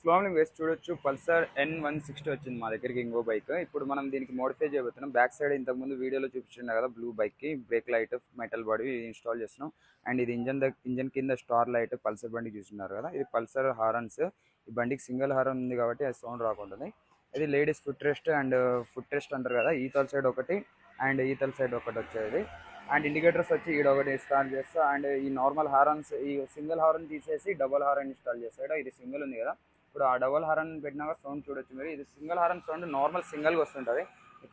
స్లోమ్ని వేసి చూడొచ్చు. Pulsar N160 వచ్చింది మా దగ్గరికి ఇంకో బైక్. ఇప్పుడు మనం దీనికి మోడిఫై చేయబోతున్నాం. బ్యాక్ సైడ్ ఇంతకుముందు వీడియోలో చూపించిండే కదా బ్లూ బైక్కి brake light metal body install చేస్తున్నాం. అండ్ ఇది ఇంజన్ కింద స్టార్ లైట్ పల్సర్ బండికి చూస్తున్నారు కదా, ఇది పల్సర్ హారన్స్. ఈ బండికి సింగిల్ హారన్ ఉంది కాబట్టి అది సౌండ్ రాకుంటుంది. ఇది ladies foot rest and foot rest అంటారు కదా, ఈతల సైడ్ ఒకటి అండ్ ఈతల సైడ్ ఒకటి వచ్చేది. అండ్ ఇండికేటర్స్ వచ్చి ఈడ ఒకటి ఇన్స్టాల్ చేస్తా. అండ్ ఈ నార్మల్ హారన్స్, ఈ సింగిల్ హారన్ తీసేసి డబల్ హారన్ ఇన్స్టాల్ చేస్తాడు. ఇది సింగిల్ ఉంది కదా, ఇప్పుడు ఆ డబల్ హారన్ పెట్టినాక సౌండ్ చూడొచ్చు మీరు. ఇది సింగిల్ హారన్ సౌండ్ నార్మల్ సింగిల్గా వస్తుంటుంది.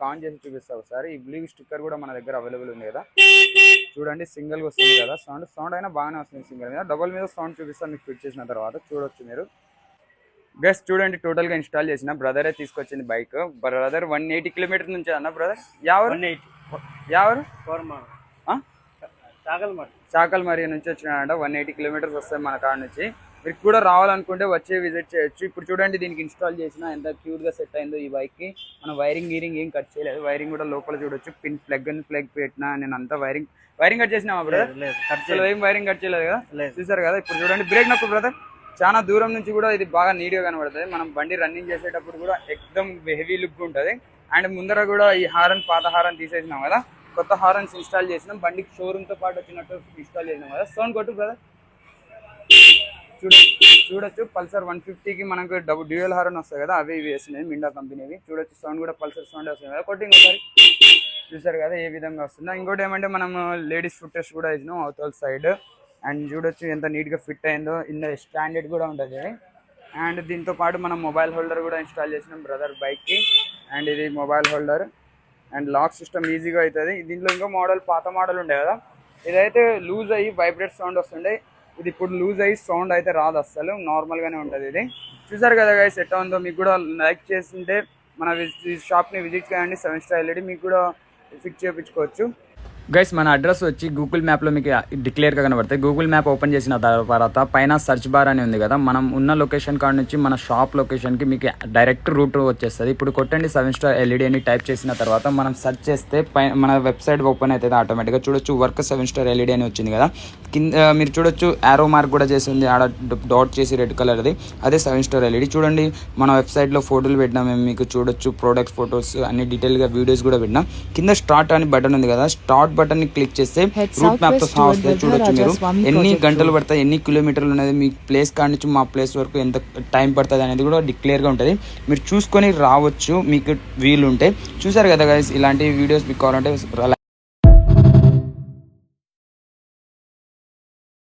ఆన్ చేసి చూపిస్తా ఒకసారి. ఈ బ్లూ స్టిక్కర్ కూడా మన దగ్గర అవైలబుల్ ఉంది కదా, చూడండి సింగిల్గా వస్తుంది కదా సౌండ్ అయినా బాగానే వస్తుంది సింగిల్ మీద. డబల్ మీద సౌండ్ చూపిస్తాను మీకు ఫిట్ చేసిన తర్వాత చూడొచ్చు మీరు. గెస్ట్ చూడండి టోటల్గా ఇన్స్టాల్ చేసిన బ్రదరే తీసుకొచ్చింది బైక్. బ్రదర్ 180 కిలోమీటర్ నుంచి అన్న బ్రదర్ ఎవరు చాకల్మరి నుంచి వచ్చినాడంట. 180 కిలోమీటర్స్ వస్తాయి మన కాడ నుంచి. మీరు కూడా రావాలనుకుంటే వచ్చి విజిట్ చేయొచ్చు. ఇప్పుడు చూడండి దీనికి ఇన్స్టాల్ చేసిన ఎంత క్యూట్గా సెట్ అయిందో ఈ బైక్కి. మనం వైరింగ్ ఏం కట్ చేయలేదు. వైరింగ్ కూడా లోపల చూడొచ్చు. పిన్ ప్లగ్ పెట్టినా నేను అంతా వైరింగ్ కట్ చేసినా బ్రదర్. ఏం వైరింగ్ కట్ చేయలేదు కదా, చూసారు కదా. ఇప్పుడు చూడండి బ్రేక్ నొక్కు బ్రదర్. చాలా దూరం నుంచి కూడా ఇది బాగా నీట్గా కనబడుతుంది. మనం బండి రన్నింగ్ చేసేటప్పుడు కూడా ఎక్దమ్ హెవీ లుక్ ఉంటుంది. అండ్ ముందర కూడా ఈ హారన్ పాత హారన్ తీసేసినాం కదా, కొత్త హారన్స్ ఇన్స్టాల్ చేసినాం. బండికి షోరూమ్తో పాటు వచ్చినట్టు ఇన్స్టాల్ చేసినాం కదా. సౌండ్ కొట్టు బ్రదర్. చూడొచ్చు పల్సర్ 150కి మనకు డ్యూయల్ హారన్ వస్తాయి కదా, అవి వేసినాయి మిండా కంపెనీవి. చూడొచ్చు సౌండ్ కూడా పల్సర్ సౌండ్ వస్తుంది కదా. కొట్టి ఇంకోసారి చూసారు కదా ఏ విధంగా వస్తుందో. ఇంకోటి ఏమంటే మనం లేడీస్ ఫుట్ టెస్ట్ కూడా వేసినాం అవతల సైడ్. అండ్ చూడొచ్చు ఎంత నీట్గా ఫిట్ అయిందో. ఇంత స్టాండర్డ్ కూడా ఉంటుంది. అండ్ దీంతో పాటు మనం మొబైల్ హోల్డర్ కూడా ఇన్స్టాల్ చేసినాం బ్రదర్ బైక్కి. అండ్ ఇది mobile holder and lock system ఈజీగా అవుతుంది. దీంట్లో ఇంకో మోడల్ పాత మోడల్ ఉండే కదా, ఇదైతే లూజ్ అయ్యి వైబ్రేట్ సౌండ్ వస్తుండే. ఇది ఇప్పుడు లూజ్ అయ్యి సౌండ్ అయితే రాదు, అస్సలు నార్మల్గానే ఉంటుంది. ఇది చూసారు కదా గైస్ ఎట్లా ఉందో. మీకు కూడా లైక్ చేస్తుంటే మన షాప్ని విజిట్ చేయండి. 7 స్టార్ LED మీకు కూడా ఫిక్స్ చేయించుకోవచ్చు. గైస్ మన అడ్రస్ వచ్చి గూగుల్ మ్యాప్లో మీకు డిక్లేర్గా కనబడతాయి. గూగుల్ మ్యాప్ ఓపెన్ చేసిన తర్వాత పైన సర్చ్ బార్ అని ఉంది కదా, మనం ఉన్న లొకేషన్ కాడ నుంచి మన షాప్ లొకేషన్కి మీకు డైరెక్ట్ రూట్ వచ్చేస్తుంది. ఇప్పుడు కొట్టండి 7 స్టార్ LED అని టైప్ చేసిన తర్వాత మనం సెర్చ్ చేస్తే మన వెబ్సైట్ ఓపెన్ అవుతుంది ఆటోమేటిక్గా. చూడొచ్చు వర్క్ 7 స్టార్ LED అని వచ్చింది కదా. కింద మీరు చూడొచ్చు యారో మార్క్ కూడా చేసింది ఆడ డాట్ చేసి రెడ్ కలర్ది, అదే 7 స్టార్ LED. చూడండి మన వెబ్సైట్లో ఫోటోలు పెట్టినాం మేము, మీకు చూడొచ్చు ప్రోడక్ట్ ఫొటోస్ అన్ని డీటెయిల్గా వీడియోస్ కూడా పెట్టినాం. కింద స్టార్ట్ అని బటన్ ఉంది కదా, స్టార్ట్ బటన్ ని క్లిక్ చేస్తే రూట్ మ్యాప్ తో సహా వస్తుంది. చూడొచ్చు మీరు ఎన్ని గంటలు పడతాయి, ఎన్ని కిలోమీటర్లు ఉన్నది, మీ ప్లేస్ కాడ నుంచి మా ప్లేస్ వరకు ఎంత టైం పడుతుంది అనేది కూడా డిక్లేర్గా ఉంటుంది. మీరు చూసుకొని రావచ్చు మీకు వీలుంటే. చూసారు కదా గైస్, ఇలాంటి వీడియోస్ మీకు కావాలంటే